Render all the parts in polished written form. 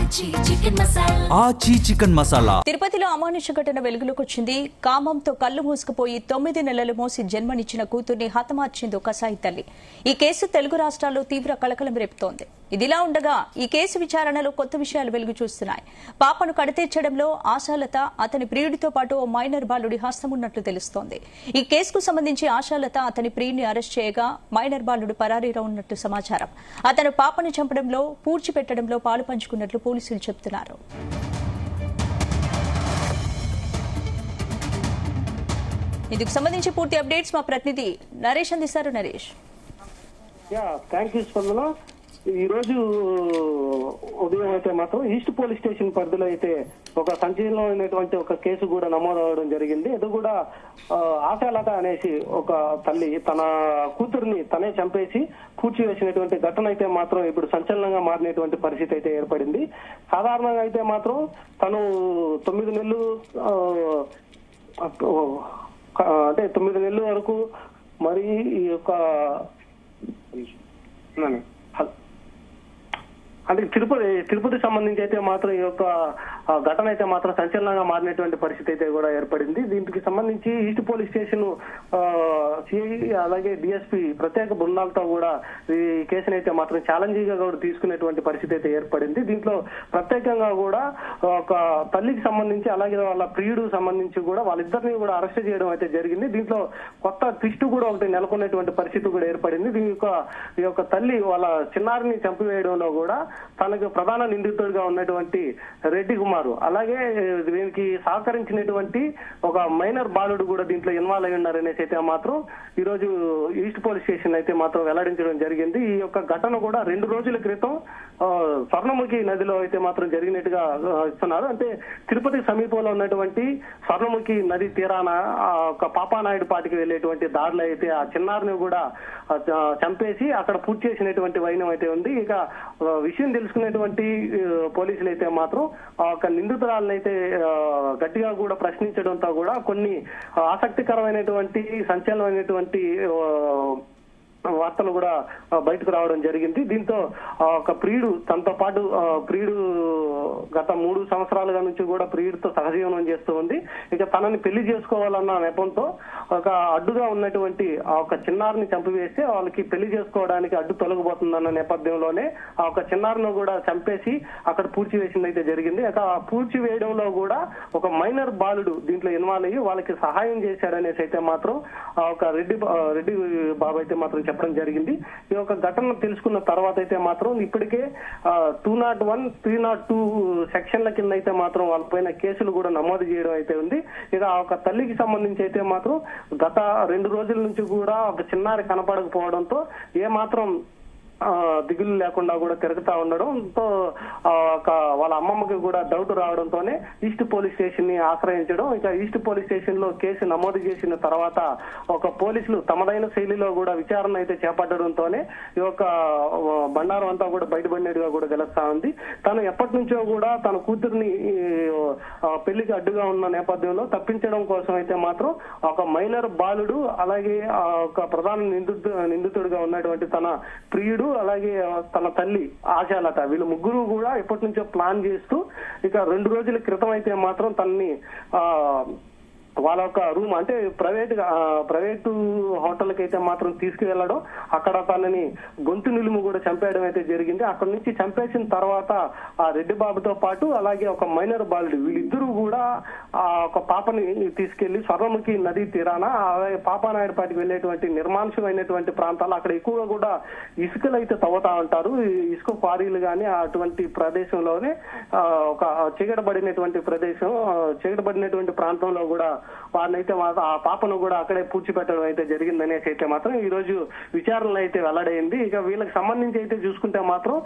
ఆచి చికెన్ మసాలా. తిరుపతిలో అమానుష ఘటన వెలుగులోకి వచ్చింది. కామంతో కళ్లు మూసుకుపోయి 9 నెలలు మోసి జన్మనిచ్చిన కూతుర్ని హతమార్చింది కసాయి తల్లి. ఈ కేసు తెలుగు రాష్ట్రాల్లో తీవ్ర కలకలం రేపుతోంది. ఇదిలా ఉండగా ఈ కేసు విచారణలో కొత్త విషయాలు వెలుగు చూస్తున్నాయి. పాపను కడతీర్చడంలో ఆశాలత, అతని ప్రియుడితో పాటు ఓ మైనర్ బాలుడి హస్తం ఉన్నట్లు తెలుస్తోంది. ఈ కేసుకు సంబంధించి ఆశాలత అతని ప్రియుడిని అరెస్ట్ చేయగా మైనర్ బాలుడు పరారీలో ఉన్నట్టు సమాచారం. అతను పాపను చంపడంలో, పూడ్చిపెట్టడంలో పాలు పంచుకున్నట్లు పోలీసులు చెబుతున్నారు. ఇందుకు సంబంధించి పూర్తి అప్డేట్స్ మా ప్రతినిధి నరేష్ అందిస్తారు. నరేష్, థ్యాంక్ యూ స్పందన. ఈ రోజు ఉదయం అయితే మాత్రం ఈస్ట్ పోలీస్ స్టేషన్ పరిధిలో అయితే ఒక సంచలనమైనటువంటి ఒక కేసు కూడా నమోదవడం జరిగింది. ఇది కూడా ఆశాలత అనేసి ఒక తల్లి తన కూతుర్ని తనే చంపేసి పూడ్చివేసినటువంటి ఘటన అయితే మాత్రం ఇప్పుడు సంచలనంగా మారినటువంటి పరిస్థితి అయితే ఏర్పడింది. సాధారణంగా అయితే మాత్రం తను 9 నెలలు అంటే 9 నెలల వరకు మరి ఈ యొక్క అంటే తిరుపతి సంబంధించి అయితే మాత్రం ఈ యొక్క ఘటన అయితే మాత్రం సంచలనంగా మారినటువంటి పరిస్థితి అయితే కూడా ఏర్పడింది. దీనికి సంబంధించి ఈస్ట్ పోలీస్ స్టేషన్ సిఐ అలాగే డిఎస్పీ ప్రత్యేక బృందాలతో కూడా ఈ కేసును అయితే మాత్రం ఛాలెంజింగ్ గా కూడా తీసుకునేటువంటి పరిస్థితి అయితే ఏర్పడింది. దీంట్లో ప్రత్యేకంగా కూడా ఒక తల్లికి సంబంధించి అలాగే వాళ్ళ ప్రియుడు సంబంధించి కూడా వాళ్ళిద్దరిని కూడా అరెస్ట్ చేయడం అయితే జరిగింది. దీంట్లో కొత్త ట్విస్ట్ కూడా ఒకటి నెలకొన్నటువంటి పరిస్థితి కూడా ఏర్పడింది. ఈ యొక్క తల్లి వాళ్ళ చిన్నారిని చంపివేయడంలో కూడా తనకు ప్రధాన నిందితుడిగా ఉన్నటువంటి రెడ్డి కుమారు అలాగే దీనికి సహకరించినటువంటి ఒక మైనర్ బాలుడు కూడా దీంట్లో ఇన్వాల్వ్ అయి ఉన్నారనేసి అయితే మాత్రం ఈ రోజు ఈస్ట్ పోలీస్ స్టేషన్ అయితే మాత్రం వెల్లడించడం జరిగింది. ఈ యొక్క ఘటన కూడా 2 రోజుల క్రితం స్వర్ణముఖి నదిలో అయితే మాత్రం జరిగినట్టుగా ఇస్తున్నారు. అంటే తిరుపతి సమీపంలో ఉన్నటువంటి స్వర్ణముఖి నది తీరాన ఒక పాపానాయుడు పాటికి వెళ్లేటువంటి దారిలో అయితే ఆ చిన్నారిని కూడా చంపేసి అక్కడ పూర్తి చేసినటువంటి వైనం అయితే ఉంది. ఇక విషయం తెలుసుకునేటువంటి పోలీసులు అయితే మాత్రం ఒక నిందితురాలను అయితే గట్టిగా కూడా ప్రశ్నించడంతో కూడా కొన్ని ఆసక్తికరమైనటువంటి సంచలనమైనటువంటి వార్తలు కూడా బయటకు రావడం జరిగింది. దీంతో ఒక ప్రియుడు తనతో పాటు ప్రియుడు గత 3 సంవత్సరాలుగా నుంచి కూడా ప్రియుడితో సహజీవనం చేస్తూ ఉంది. ఇక తనని పెళ్లి చేసుకోవాలన్న నెపంతో ఒక అడ్డుగా ఉన్నటువంటి ఒక చిన్నారిని చంపివేస్తే వాళ్ళకి పెళ్లి చేసుకోవడానికి అడ్డు తొలగిపోతుందన్న నేపథ్యంలోనే ఆ ఒక చిన్నారిని కూడా చంపేసి అక్కడ పూడ్చివేసింది అయితే జరిగింది. ఇక ఆ పూడ్చివేయడంలో కూడా ఒక మైనర్ బాలుడు దీంట్లో ఇన్వాల్వ్ అయ్యి వాళ్ళకి సహాయం చేశాడనేసి అయితే మాత్రం ఒక రెడ్డి బాబు అయితే మాత్రం చెప్పడం జరిగింది. ఈ యొక్క ఘటన తెలుసుకున్న తర్వాత అయితే మాత్రం ఇప్పటికే 201, 302 సెక్షన్ల కింద అయితే మాత్రం వాళ్ళపైన కేసులు కూడా నమోదు చేయడం అయితే ఉంది. ఇక ఒక తల్లికి సంబంధించి అయితే మాత్రం గత 2 రోజుల నుంచి కూడా ఒక చిన్నారి కనపడకపోవడంతో ఏ మాత్రం దిగులు లేకుండా కూడా తిరుగుతా ఉండడంతో వాళ్ళ అమ్మమ్మకి కూడా డౌట్ రావడంతోనే ఈస్ట్ పోలీస్ స్టేషన్ ని ఆశ్రయించడం. ఇక ఈస్ట్ పోలీస్ స్టేషన్ లో కేసు నమోదు చేసిన తర్వాత ఒక పోలీసులు తమదైన శైలిలో కూడా విచారణ అయితే చేపట్టడంతోనే ఈ యొక్క బండారం అంతా కూడా బయటపడినట్టుగా కూడా తెలుస్తా ఉంది. తను ఎప్పటి నుంచో కూడా తన కూతుర్ని పెళ్లికి అడ్డుగా ఉన్న నేపథ్యంలో తప్పించడం కోసం అయితే మాత్రం ఒక మైనర్ బాలుడు అలాగే ఒక ప్రధాన నిందితుడిగా ఉన్నటువంటి తన ప్రియుడు అలాగే తన తల్లి ఆశాలత వీళ్ళు ముగ్గురు కూడా ఎప్పటి నుంచో ప్లాన్ చేస్తూ ఇక 2 రోజుల క్రితం అయితే మాత్రం తనని వాళ్ళ ఒక రూమ్ అంటే ప్రైవేటు హోటల్కి అయితే మాత్రం తీసుకువెళ్ళడం, అక్కడ తనని గొంతు నిలుము కూడా చంపేయడం అయితే జరిగింది. అక్కడ నుంచి చంపేసిన తర్వాత ఆ రెడ్డి బాబుతో పాటు అలాగే ఒక మైనర్ బాలుడు వీళ్ళిద్దరూ కూడా ఆ ఒక పాపని తీసుకెళ్లి స్వర్ణముఖి నది తీరాన అలాగే పాపానాయుడు పాటికి వెళ్ళేటువంటి నిర్మానుషమైనటువంటి ప్రాంతాలు అక్కడ ఎక్కువగా కూడా ఇసుకలు అయితే తవ్వుతా ఉంటారు. ఇసుక క్వారీలు కానీ అటువంటి ప్రదేశంలోనే ఒక చీకటబడినటువంటి ప్రాంతంలో కూడా వారినైతే ఆ పాపను కూడా అక్కడే పూడ్చిపెట్టడం అయితే జరిగిందనేసి అయితే మాత్రం ఈ రోజు విచారణలో అయితే వెల్లడైంది. ఇక వీళ్ళకి సంబంధించి అయితే చూసుకుంటే మాత్రం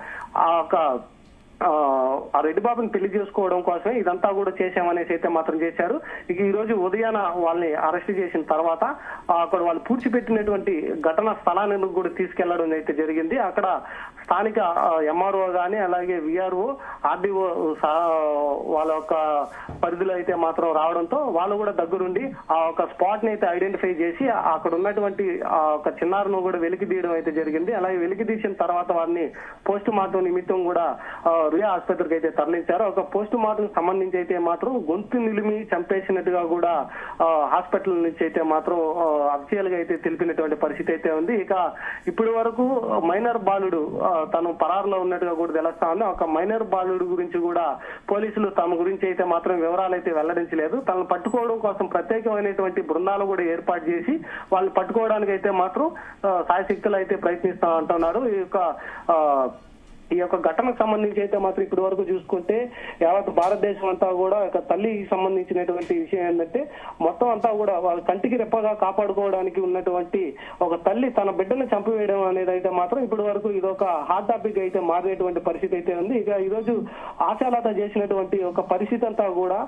ఆ రెడ్డి బాబుని పెళ్లి చేసుకోవడం కోసమే ఇదంతా కూడా చేశామనేసి అయితే మాత్రం చేశారు. ఇక ఈ రోజు ఉదయాన వాళ్ళని అరెస్ట్ చేసిన తర్వాత అక్కడ వాళ్ళు పూడ్చిపెట్టినటువంటి ఘటనా స్థలాన్ని కూడా తీసుకెళ్లడం అయితే జరిగింది. అక్కడ స్థానిక ఎంఆర్ఓ గాని అలాగే విఆర్ఓ ఆర్డీఓ వాళ్ళ యొక్క పరిధిలో అయితే మాత్రం రావడంతో వాళ్ళు కూడా దగ్గరుండి ఆ ఒక స్పాట్ ని అయితే ఐడెంటిఫై చేసి అక్కడ ఉన్నటువంటి ఆ ఒక చిన్నారును కూడా వెలికి తీయడం అయితే జరిగింది. అలాగే వెలికి తీసిన తర్వాత వారిని పోస్ట్ మార్టం నిమిత్తం కూడా రుయా ఆసుపత్రికి అయితే తరలించారు. ఒక పోస్ట్ మార్టం సంబంధించి అయితే మాత్రం గొంతు నిలిమి చంపేసినట్టుగా కూడా హాస్పిటల్ నుంచి అయితే మాత్రం అఫీషియల్ గా అయితే తెలిపినటువంటి పరిస్థితి అయితే ఉంది. ఇక ఇప్పటి వరకు మైనర్ బాలుడు తను పరారులో ఉన్నట్టుగా కూడా తెలుస్తా ఉంది. ఒక మైనర్ బాలుడు గురించి కూడా పోలీసులు తమ గురించి అయితే మాత్రం వివరాలు అయితే వెల్లడించలేదు. తనను పట్టుకోవడం కోసం ప్రత్యేకమైనటువంటి బృందాలు కూడా ఏర్పాటు చేసి వాళ్ళని పట్టుకోవడానికి అయితే మాత్రం సాయశక్తులు అయితే ప్రయత్నిస్తా అంటున్నారు. ఈ యొక్క ఘటనకు సంబంధించి అయితే మాత్రం ఇప్పటి వరకు చూసుకుంటే యావత్ భారతదేశం అంతా కూడా ఒక తల్లికి సంబంధించినటువంటి విషయం ఏంటంటే మొత్తం అంతా కూడా వాళ్ళ కంటికి రెప్పగా కాపాడుకోవడానికి ఉన్నటువంటి ఒక తల్లి తన బిడ్డను చంపివేయడం అనేది అయితే మాత్రం ఇప్పటి వరకు ఇది ఒక హాట్ టాపిక్ అయితే మారినటువంటి పరిస్థితి అయితే ఉంది. ఇక ఈ రోజు ఆశాలత చేసినటువంటి ఒక పరిస్థితి అంతా కూడా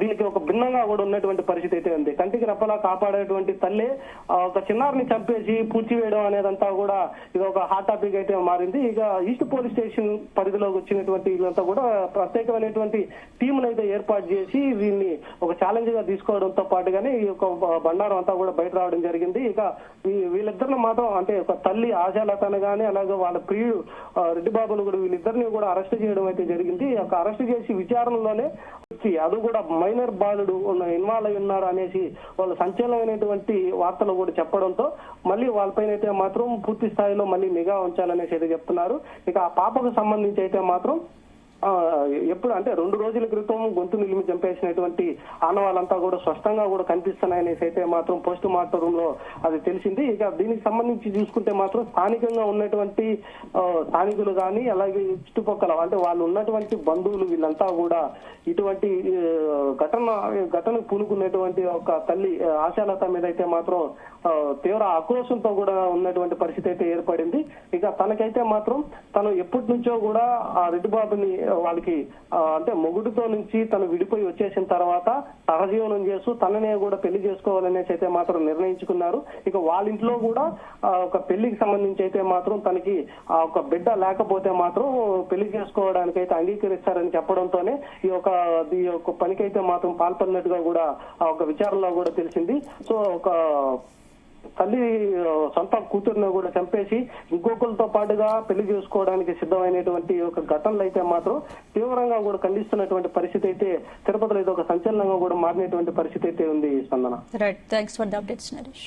దీనికి ఒక భిన్నంగా కూడా ఉన్నటువంటి పరిస్థితి అయితే ఉంది. కంటికి రెప్పలా కాపాడేటువంటి తల్లి ఒక చిన్నారిని చంపేసి పూడ్చివేయడం అనేదంతా కూడా ఇది ఒక హాట్ టాపిక్ అయితే మారింది. ఇక ఈస్ట్ పోలీస్ స్టేషన్ పరిధిలోకి వచ్చినటువంటి వీళ్ళంతా కూడా ప్రత్యేకమైనటువంటి టీములు అయితే ఏర్పాటు చేసి దీన్ని ఒక ఛాలెంజ్ గా తీసుకోవడంతో పాటుగానే ఈ యొక్క బండారం అంతా కూడా బయట రావడం జరిగింది. ఇక వీళ్ళిద్దరిని మాత్రం అంటే ఒక తల్లి ఆశాలతను గానీ అలాగే వాళ్ళ ప్రియుడు రెడ్డి బాబును కూడా వీళ్ళిద్దరిని కూడా అరెస్ట్ చేయడం అయితే జరిగింది. ఒక అరెస్ట్ చేసి విచారణలోనే అది కూడా మైనర్ బాలుడు ఇన్వాల్వ్ అయి ఉన్నారు అనేసి వాళ్ళు సంచలనమైనటువంటి వార్తలు కూడా చెప్పడంతో మళ్ళీ వాళ్ళపైన అయితే మాత్రం పూర్తి స్థాయిలో మళ్ళీ నిఘా ఉంచాలనేసి అయితే చెప్తున్నారు. ఇక ఆ పాపకు సంబంధించి అయితే మాత్రం ఎప్పుడు అంటే 2 రోజుల క్రితం గొంతు నిలిమి చంపేసినటువంటి ఆనవాళ్ళంతా కూడా స్పష్టంగా కూడా కనిపిస్తున్నాయనేసి అయితే మాత్రం పోస్ట్ మార్టం రూమ్ లో అది తెలిసింది. ఇక దీనికి సంబంధించి చూసుకుంటే మాత్రం స్థానికంగా ఉన్నటువంటి స్థానికులు కానీ అలాగే చుట్టుపక్కల అంటే వాళ్ళు ఉన్నటువంటి బంధువులు వీళ్ళంతా కూడా ఇటువంటి ఘటనకు పూనుకున్నటువంటి ఒక తల్లి ఆశాలత మీద అయితే మాత్రం తీవ్ర ఆక్రోశంతో కూడా ఉన్నటువంటి పరిస్థితి అయితే ఏర్పడింది. ఇక తనకైతే మాత్రం తను ఎప్పటి నుంచో కూడా ఆ రెడ్డి బాబుని వాళ్ళకి అంటే మొగుడుతో నుంచి తను విడిపోయి వచ్చేసిన తర్వాత సహజీవనం చేస్తూ తననే కూడా పెళ్లి చేసుకోవాలనేసి అయితే మాత్రం నిర్ణయించుకున్నారు. ఇక వాళ్ళ ఇంట్లో కూడా ఒక పెళ్లికి సంబంధించి అయితే మాత్రం తనకి ఒక బిడ్డ లేకపోతే మాత్రం పెళ్లి చేసుకోవడానికి అయితే అంగీకరిస్తారని చెప్పడంతోనే ఈ యొక్క పనికైతే మాత్రం పాల్పడినట్టుగా కూడా ఆ ఒక విచారణలో కూడా తెలిసింది. సో ఒక తల్లి సొంత కూతురుని కూడా చంపేసి ఇంకొకరితో పాటుగా పెళ్లి చేసుకోవడానికి సిద్ధమైనటువంటి ఒక ఘటనలు అయితే మాత్రం తీవ్రంగా కూడా ఖండిస్తున్నటువంటి పరిస్థితి అయితే తిరుపతిలో ఇది ఒక సంచలనంగా కూడా మారినటువంటి పరిస్థితి అయితే ఉంది. స్పందన. Right, thanks for the updates Naresh.